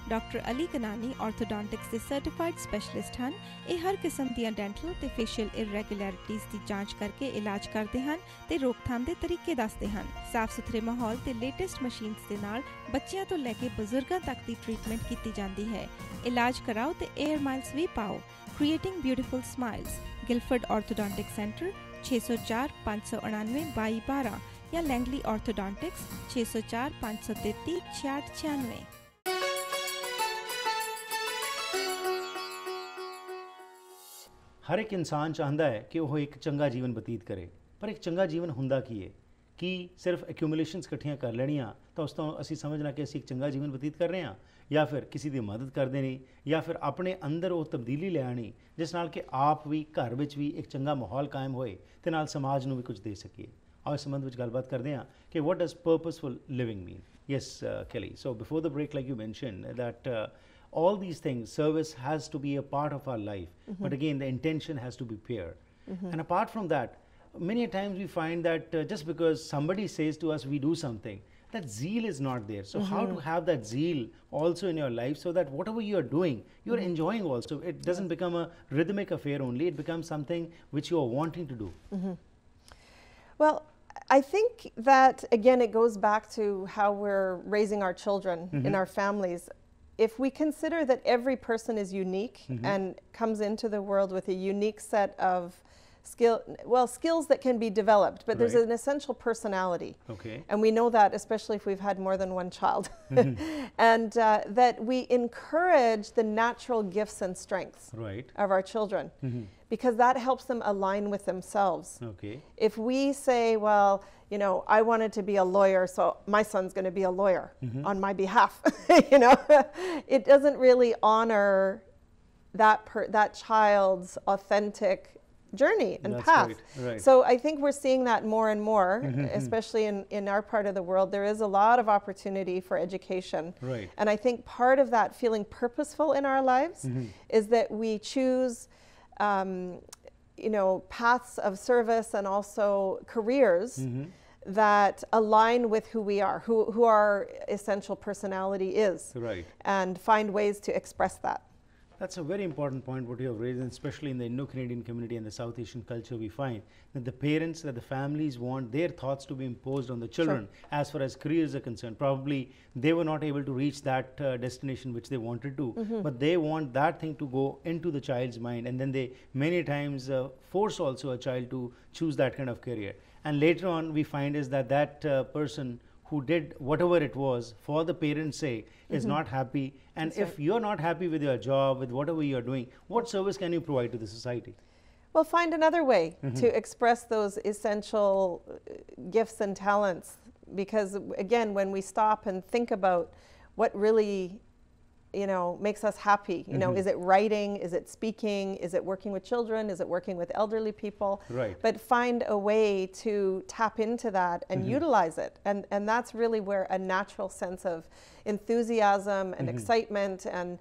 Doctor Ali ਕਨਾਨੀ ਆਰਥੋਡੋਂਟਿਕਸ ਦੇ certified specialist ਹਨ। ਇਹ ਹਰ ਕਿਸਮ ਦੀਆਂ ਡੈਂਟਲ ਤੇ ਫੇਸ਼ੀਅਲ ਇਰੈਗੂਲੈਰਿਟੀਜ਼ ਦੀ ਜਾਂਚ ਕਰਕੇ ਇਲਾਜ ਕਰਦੇ ਹਨ ਤੇ ਰੋਕਥਾਮ ਦੇ ਤਰੀਕੇ ਦੱਸਦੇ ਹਨ। ਸਾਫ਼ ਸੁਥਰੇ ਮਾਹੌਲ ਤੇ ਲੇਟੈਸਟ ਮਸ਼ੀਨਸ ਦੇ ਨਾਲ ਬੱਚਿਆਂ ਤੋਂ ਲੈ ਕੇ ਬਜ਼ੁਰਗਾਂ ਤੱਕ ਦੀ ਟ੍ਰੀਟਮੈਂਟ ਕੀਤੀ ਜਾਂਦੀ ਹੈ। ਇਲਾਜ ਕਰਾਓ ਤੇ 에ਅਰ ਮਾਈਲਸ ਵੀ ਪਾਓ। Creating beautiful smiles. Guildford orthodontic centre 604 599 2212 ਜਾਂ ਲੈਂਗਲੀ ਆਰਥੋਡੋਂਟਿਕਸ 604 533 6696। ਹਰ ਇੱਕ ਇਨਸਾਨ ਚਾਹੁੰਦਾ ਹੈ ਕਿ ਉਹ ਇੱਕ ਚੰਗਾ ਜੀਵਨ ਬਤੀਤ ਕਰੇ, ਪਰ ਇੱਕ ਚੰਗਾ ਜੀਵਨ ਹੁੰਦਾ ਕੀ ਹੈ? ਕੀ ਸਿਰਫ ਐਕਿਊਮੂਲੇਸ਼ਨਸ ਇਕੱਠੀਆਂ ਕਰ ਲੈਣੀਆਂ ਤਾਂ ਉਸ ਤੋਂ ਅਸੀਂ ਸਮਝਣਾ ਕਿ ਅਸੀਂ ਇੱਕ ਚੰਗਾ ਜੀਵਨ ਬਤੀਤ ਕਰ ਰਹੇ ਹਾਂ, ਜਾਂ ਫਿਰ ਕਿਸੇ ਦੀ ਮਦਦ ਕਰਦੇ ਨਹੀਂ, ਜਾਂ ਫਿਰ ਆਪਣੇ ਅੰਦਰ ਉਹ ਤਬਦੀਲੀ ਲੈ ਆਉਣੀ ਜਿਸ ਨਾਲ ਕਿ ਆਪ ਵੀ ਘਰ ਵਿੱਚ ਵੀ ਇੱਕ ਚੰਗਾ ਮਾਹੌਲ ਕਾਇਮ ਹੋਏ ਤੇ ਨਾਲ ਸਮਾਜ ਨੂੰ ਵੀ ਕੁਝ ਦੇ ਸਕੀਏ। ਆਓ ਇਸ ਸੰਬੰਧ ਵਿੱਚ ਗੱਲਬਾਤ ਕਰਦੇ ਹਾਂ ਕਿ what does purposeful living mean? Yes, Kelly. So before the break, like you mentioned, that all these things, service has to be a part of our life, but again, the intention has to be pure. And apart from that, many times we find that just because somebody says to us we do something, that zeal is not there. So how to have that zeal also in your life so that whatever you are doing, you are enjoying also. It doesn't become a rhythmic affair only, it becomes something which you are wanting to do. Well, I think that, again, it goes back to how we're raising our children in our families. If we consider that every person is unique and comes into the world with a unique set of skills that can be developed, but there's an essential personality. Okay. And we know that, especially if we've had more than one child. And that we encourage the natural gifts and strengths of our children, because that helps them align with themselves. Okay. If we say, well, you know, I wanted to be a lawyer, so my son's going to be a lawyer on my behalf, you know, it doesn't really honor that child's authentic journey and path. Right. So I think we're seeing that more and more, especially in our part of the world. There is a lot of opportunity for education. Right. And I think part of that feeling purposeful in our lives is that we choose you know, paths of service and also careers that align with who we are, who our essential personality is, and find ways to express that. That's a very important point what you have raised, and especially in the Indo-Canadian community and the South Asian culture, we find that the parents, that the families want their thoughts to be imposed on the children as far as careers are concerned. Probably they were not able to reach that destination which they wanted to, but they want that thing to go into the child's mind, and then they many times force also a child to choose that kind of career. And later on we find is that person who did whatever it was for the parents' sake is not happy. And if you're not happy with your job, with whatever you're doing, what service can you provide to the society? Well, find another way to express those essential gifts and talents. Because again, when we stop and think about what really, you know, makes us happy, you know, is it writing, is it speaking, is it working with children, is it working with elderly people? But find a way to tap into that and utilize it. And that's really where a natural sense of enthusiasm and excitement and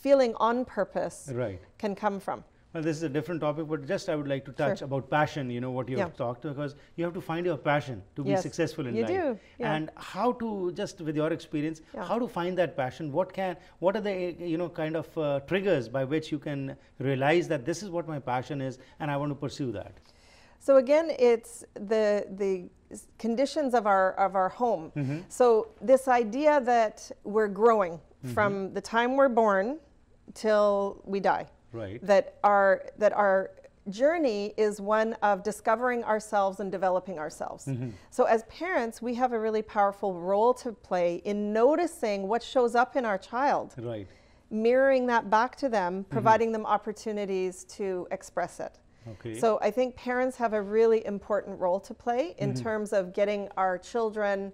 feeling on purpose can come from. Well, this is a different topic, but just I would like to touch about passion, you know, what you have talked, because you have to find your passion to be successful in life. You do. And how to, just with your experience, how to find that passion? What are the, you know, kind of triggers by which you can realize that this is what my passion is and I want to pursue that? So again, it's the conditions of our home. So this idea that we're growing from the time we're born till we die. That our journey is one of discovering ourselves and developing ourselves. So as parents, we have a really powerful role to play in noticing what shows up in our child, mirroring that back to them, providing them opportunities to express it. So I think parents have a really important role to play in terms of getting our children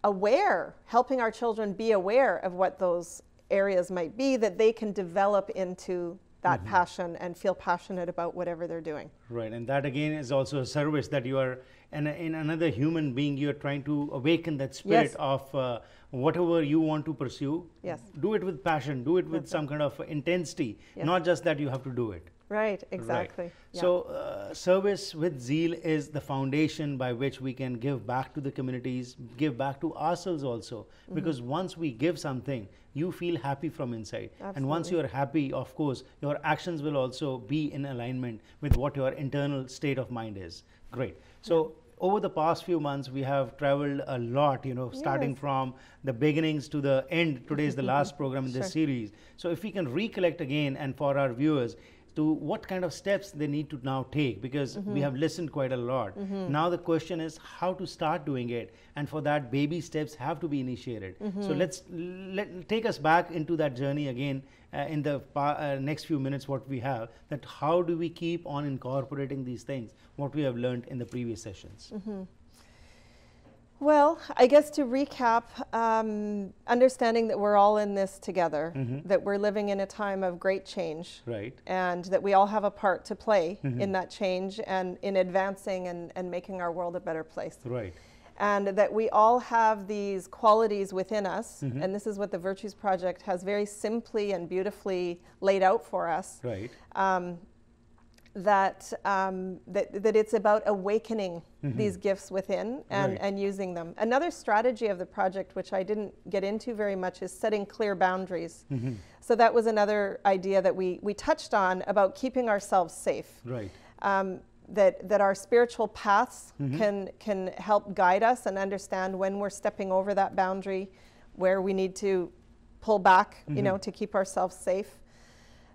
aware, helping our children be aware of what those areas might be, that they can develop into that passion and feel passionate about whatever they're doing. And that again is also a service that you are in another human being. You are trying to awaken that spirit of whatever you want to pursue. Do it with passion, do it with some kind of intensity, not just that you have to do it. Right, exactly. Right. Yeah. So service with zeal is the foundation by which we can give back to the communities, give back to ourselves also. Because once we give something, you feel happy from inside. And once you are happy, of course, your actions will also be in alignment with what your internal state of mind is. Great. So over the past few months, we have traveled a lot, you know, starting from the beginnings to the end. Today is the last program in this series. So if we can recollect again, and for our viewers, to what kind of steps they need to now take, because we have listened quite a lot. Now the question is how to start doing it, and for that baby steps have to be initiated. So take us back into that journey again in the next few minutes, what we have, that how do we keep on incorporating these things, what we have learned in the previous sessions. Well, I guess to recap, understanding that we're all in this together, that we're living in a time of great change, Right. and that we all have a part to play in that change and in advancing and making our world a better place. Right. And that we all have these qualities within us, and this is what the Virtues Project has very simply and beautifully laid out for us. Right. That it's about awakening these gifts within and using them. Another strategy of the project, which I didn't get into very much, is setting clear boundaries. So that was another idea that we touched on about keeping ourselves safe. Right. That our spiritual paths can help guide us and understand when we're stepping over that boundary, where we need to pull back, you know, to keep ourselves safe.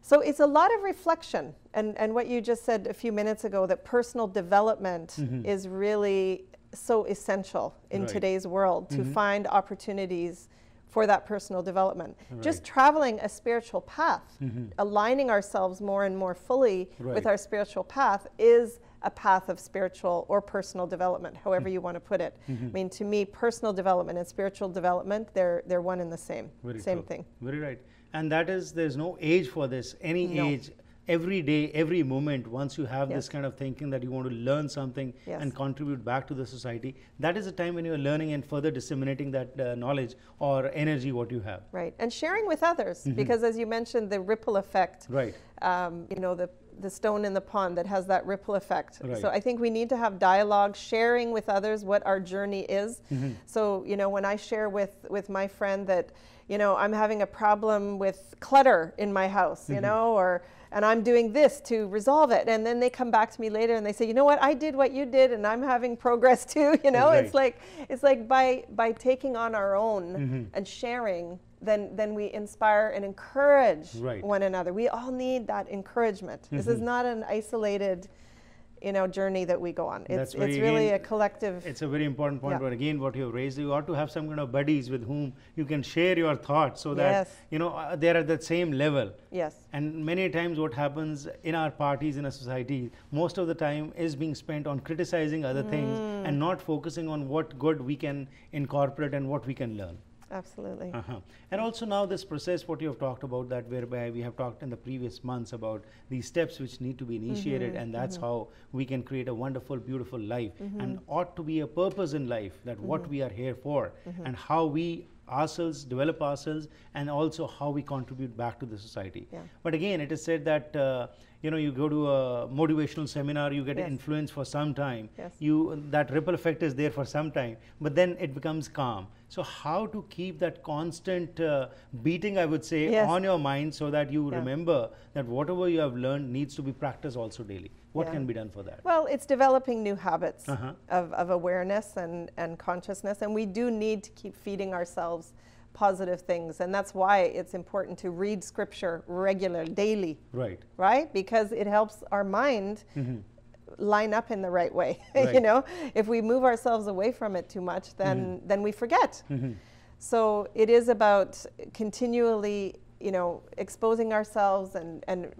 So it's a lot of reflection, and what you just said a few minutes ago, that personal development is really so essential in today's world, to find opportunities for that personal development. Just traveling a spiritual path, aligning ourselves more and more fully with our spiritual path, is a path of spiritual or personal development, however you want to put it. I mean, to me, personal development and spiritual development, they're one and the same. Same thing. Very right. And that is, there's no age for this. Any age, every day, every moment, once you have this kind of thinking that you want to learn something and contribute back to the society, that is the time when you are learning and further disseminating that knowledge or energy what you have. Right. And sharing with others, because as you mentioned, the ripple effect. Right. You know, the stone in the pond that has that ripple effect. Right. So I think we need to have dialogue, sharing with others what our journey is. So, you know, when I share with my friend that, you know, I'm having a problem with clutter in my house, you know, and I'm doing this to resolve it. And then they come back to me later and they say, you know what, I did what you did and I'm having progress too, you know. It's like by taking on our own and sharing, then we inspire and encourage one another. We all need that encouragement. This is not an isolated, you know, journey that we go on. It's really a collective. It's a very important point. But again, what you have raised, you ought to have some kind of buddies with whom you can share your thoughts, so that you know they're at that same level. Yes. And many times, what happens in our parties, in a society, most of the time is being spent on criticizing other things and not focusing on what good we can incorporate and what we can learn. Absolutely. And also now this process, what you have talked about, that whereby we have talked in the previous months about these steps which need to be initiated, and that's how we can create a wonderful, beautiful life, and ought to be a purpose in life, that what we are here for, and how we ourselves develop ourselves, and also how we contribute back to the society. But again, it is said that you know, you go to a motivational seminar, you get influence for some time, that ripple effect is there for some time, but then it becomes calm. So how to keep that constant beating, I would say, on your mind, so that you remember that whatever you have learned needs to be practiced also daily. What can be done for that? Well, it's developing new habits of awareness and consciousness, and we do need to keep feeding ourselves positive things, and that's why it's important to read scripture regularly, daily. Right? Because it helps our mind line up in the right way. You know, if we move ourselves away from it too much, then we forget. So it is about continually, you know, exposing ourselves and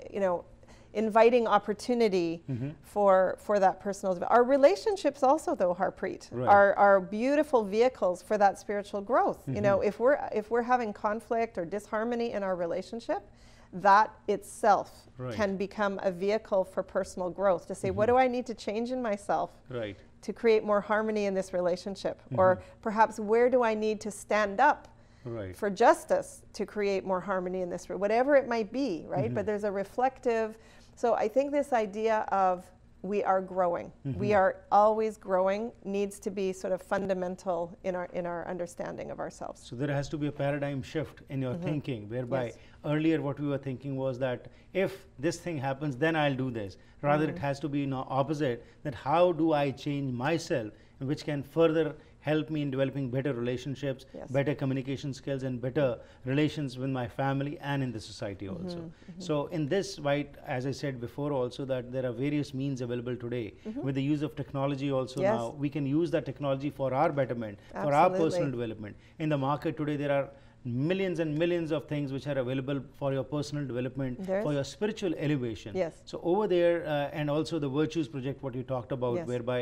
you know, inviting opportunity for that personal development. Our relationships also, though, Harpreet, are beautiful vehicles for that spiritual growth. You know, if we're having conflict or disharmony in our relationship, that itself can become a vehicle for personal growth, to say, what do I need to change in myself to create more harmony in this relationship? Or perhaps, where do I need to stand up Right. for justice to create more harmony in this room, whatever it might be, right? But there's a reflective, so I think this idea of we are growing, we are always growing, needs to be sort of fundamental in our understanding of ourselves. So there has to be a paradigm shift in your thinking, whereby Yes. earlier what we were thinking was that if this thing happens, then I'll do this. Rather, it has to be now opposite, that how do I change myself, and which can further help me in developing better relationships, Yes. better communication skills, and better relations with my family and in the society also. So in this, right, as I said before also, that there are various means available today with the use of technology also. Yes. Now we can use that technology for our betterment, for our Absolutely. personal development. In the market today, there are millions and millions of things which are available for your personal development, There's- for your spiritual elevation. Yes. So over there, and also the Virtues Project, what you talked about, Yes. whereby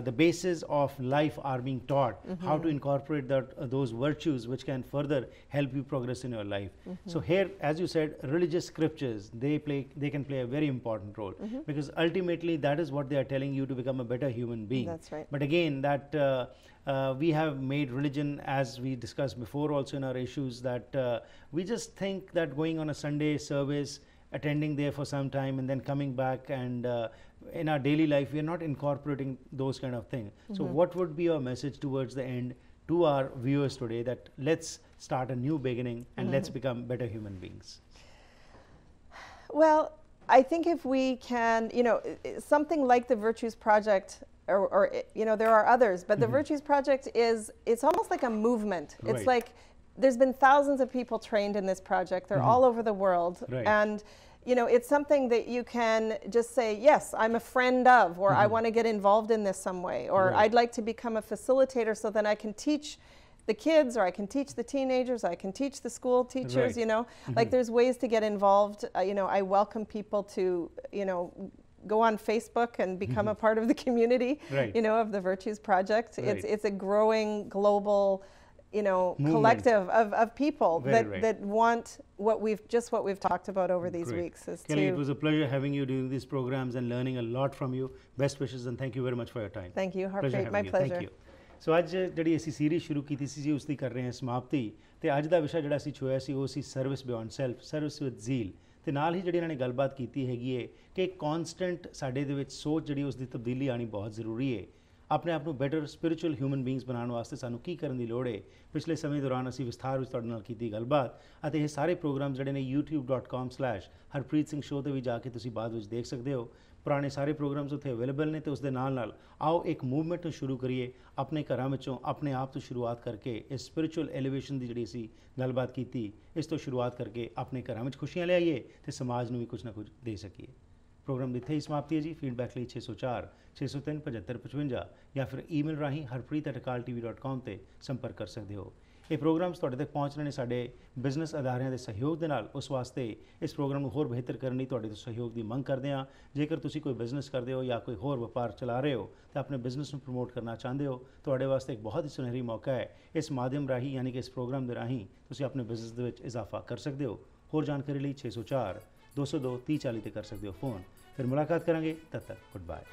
the bases of life are being taught, how to incorporate those virtues which can further help you progress in your life. So here, as you said, religious scriptures, they can play a very important role, because ultimately that is what they are telling you to become a better human being. That's right. But again, that we have made religion, as we discussed before also in our issues, that we just think that going on a Sunday service, attending there for some time and then coming back, and in our daily life we are not incorporating those kind of things. So what would be your message towards the end to our viewers today, that let's start a new beginning and let's become better human beings? Well, I think if we can, something like the Virtues Project, or there are others, but the Virtues Project it's almost like a movement. Right. It's like there's been thousands of people trained in this project. They're all over the world. Right. And, it's something that you can just say, yes, I'm a friend of, or I want to get involved in this some way, or Right. I'd like to become a facilitator so then I can teach the kids, or I can teach the teenagers, I can teach the school teachers, Right. like there's ways to get involved. I welcome people to, go on Facebook and become a part of the community, Right. of the Virtues Project. Right. It's a growing global, Movement. collective of people Very right. that want what we've talked about over these Great. weeks. Is Kelly, it to was a pleasure having you doing these programs and learning a lot from you. Best wishes, and thank you very much for your time. thank you, Pleasure Harpreet. having My you. pleasure. Thank you. ਸੋ ਅੱਜ ਜਿਹੜੀ ਅਸੀਂ series ਸ਼ੁਰੂ ਕੀਤੀ ਸੀ ਜੀ, ਉਸ ਦੀ ਕਰ ਰਹੇ ਹਾਂ ਸਮਾਪਤੀ, ਤੇ ਅੱਜ ਦਾ ਵਿਸ਼ਾ ਜਿਹੜਾ ਅਸੀਂ ਛੋਇਆ ਸੀ ਉਹ ਸੀ service beyond self, service with zeal, ਤੇ ਨਾਲ ਹੀ ਜਿਹੜੀ ਇਹਨਾਂ ਨੇ ਗੱਲਬਾਤ ਕੀਤੀ ਹੈਗੀ ਹੈ ਕਿ ਕਾਨਸਟੈਂਟ ਸਾਡੇ ਦੇ ਵਿੱਚ ਸੋਚ ਜਿਹੜੀ ਉਸ ਦੀ ਤਬਦੀਲੀ ਆਣੀ ਬਹੁਤ ਜ਼ਰੂਰੀ ਹੈ। ਆਪਣੇ ਆਪ ਨੂੰ ਬੈਟਰ ਸਪਿਰਿਚੁਅਲ ਹਿਊਮਨ ਬੀਇੰਗਸ ਬਣਾਉਣ ਵਾਸਤੇ ਸਾਨੂੰ ਕੀ ਕਰਨ ਦੀ ਲੋੜ ਹੈ। ਪਿਛਲੇ ਸਮੇਂ ਦੌਰਾਨ ਅਸੀਂ ਵਿਸਥਾਰ ਵਿੱਚ ਤੁਹਾਡੇ ਨਾਲ ਕੀਤੀ ਗੱਲਬਾਤ, ਅਤੇ ਇਹ ਸਾਰੇ ਪ੍ਰੋਗਰਾਮ ਜਿਹੜੇ ਨੇ youtube.com/ਹਰਪ੍ਰੀਤ ਸਿੰਘ ਸ਼ੋਅ 'ਤੇ ਵੀ ਜਾ ਕੇ ਤੁਸੀਂ ਬਾਅਦ ਵਿੱਚ ਦੇਖ ਸਕਦੇ ਹੋ। ਪੁਰਾਣੇ ਸਾਰੇ ਪ੍ਰੋਗਰਾਮਸ ਉੱਥੇ ਅਵੇਲੇਬਲ ਨੇ, ਤੇ ਉਸ ਦੇ ਨਾਲ ਆਓ ਇੱਕ ਮੂਵਮੈਂਟ ਨੂੰ ਸ਼ੁਰੂ ਕਰੀਏ, ਆਪਣੇ ਘਰਾਂ ਵਿੱਚੋਂ ਆਪਣੇ ਆਪ ਤੋਂ ਸ਼ੁਰੂਆਤ ਕਰਕੇ ਇਸ ਸਪਿਰਿਚੁਅਲ ਐਲੀਵੇਸ਼ਨ ਦੀ ਜਿਹੜੀ ਅਸੀਂ ਗੱਲਬਾਤ ਕੀਤੀ, ਇਸ ਤੋਂ ਸ਼ੁਰੂਆਤ ਕਰਕੇ ਆਪਣੇ ਘਰਾਂ ਵਿੱਚ ਖੁਸ਼ੀਆਂ ਲਿਆਈਏ ਤੇ ਸਮਾਜ ਨੂੰ ਵੀ ਕੁਝ ਨਾ ਕੁਝ ਦੇ ਸਕੀਏ। ਪ੍ਰੋਗਰਾਮ ਦੀ ਇੱਥੇ ਹੀ ਸਮਾਪਤੀ ਹੈ ਜੀ। ਫੀਡਬੈਕ ਲਈ 604 603 7555 ਜਾਂ ਫਿਰ ਈਮੇਲ ਰਾਹੀਂ harpreet@akaltv.com ਤੇ ਸੰਪਰਕ ਕਰ ਸਕਦੇ ਹੋ। ਇਹ ਪ੍ਰੋਗਰਾਮਸ ਤੁਹਾਡੇ ਤੱਕ ਪਹੁੰਚ ਰਹੇ ਨੇ ਸਾਡੇ ਬਿਜ਼ਨਸ ਅਦਾਰਿਆਂ ਦੇ ਸਹਿਯੋਗ ਦੇ ਨਾਲ। ਉਸ ਵਾਸਤੇ ਇਸ ਪ੍ਰੋਗਰਾਮ ਨੂੰ ਹੋਰ ਬਿਹਤਰ ਕਰਨ ਲਈ ਤੁਹਾਡੇ ਤੋਂ ਸਹਿਯੋਗ ਦੀ ਮੰਗ ਕਰਦੇ ਹਾਂ। ਜੇਕਰ ਤੁਸੀਂ ਕੋਈ ਬਿਜ਼ਨਸ ਕਰਦੇ ਹੋ ਜਾਂ ਕੋਈ ਹੋਰ ਵਪਾਰ ਚਲਾ ਰਹੇ ਹੋ ਤਾਂ ਆਪਣੇ ਬਿਜ਼ਨਸ ਨੂੰ ਪ੍ਰਮੋਟ ਕਰਨਾ ਚਾਹੁੰਦੇ ਹੋ, ਤੁਹਾਡੇ ਵਾਸਤੇ ਇੱਕ ਬਹੁਤ ਹੀ ਸੁਨਹਿਰੀ ਮੌਕਾ ਹੈ। ਇਸ ਮਾਧਿਅਮ ਰਾਹੀਂ, ਯਾਨੀ ਕਿ ਇਸ ਪ੍ਰੋਗਰਾਮ ਦੇ ਰਾਹੀਂ ਤੁਸੀਂ ਆਪਣੇ ਬਿਜ਼ਨਸ ਦੇ ਵਿੱਚ ਇਜ਼ਾਫਾ ਕਰ ਸਕਦੇ ਹੋ। ਹੋਰ ਜਾਣਕਾਰੀ ਲਈ 604 202 3040 ਤੇ ਕਰ ਸਕਦੇ ਹੋ ਫੋਨ। ਫਿਰ ਮੁਲਾਕਾਤ ਕਰਾਂਗੇ, ਤਦ ਤੱਕ ਗੁੱਡ ਬਾਏ।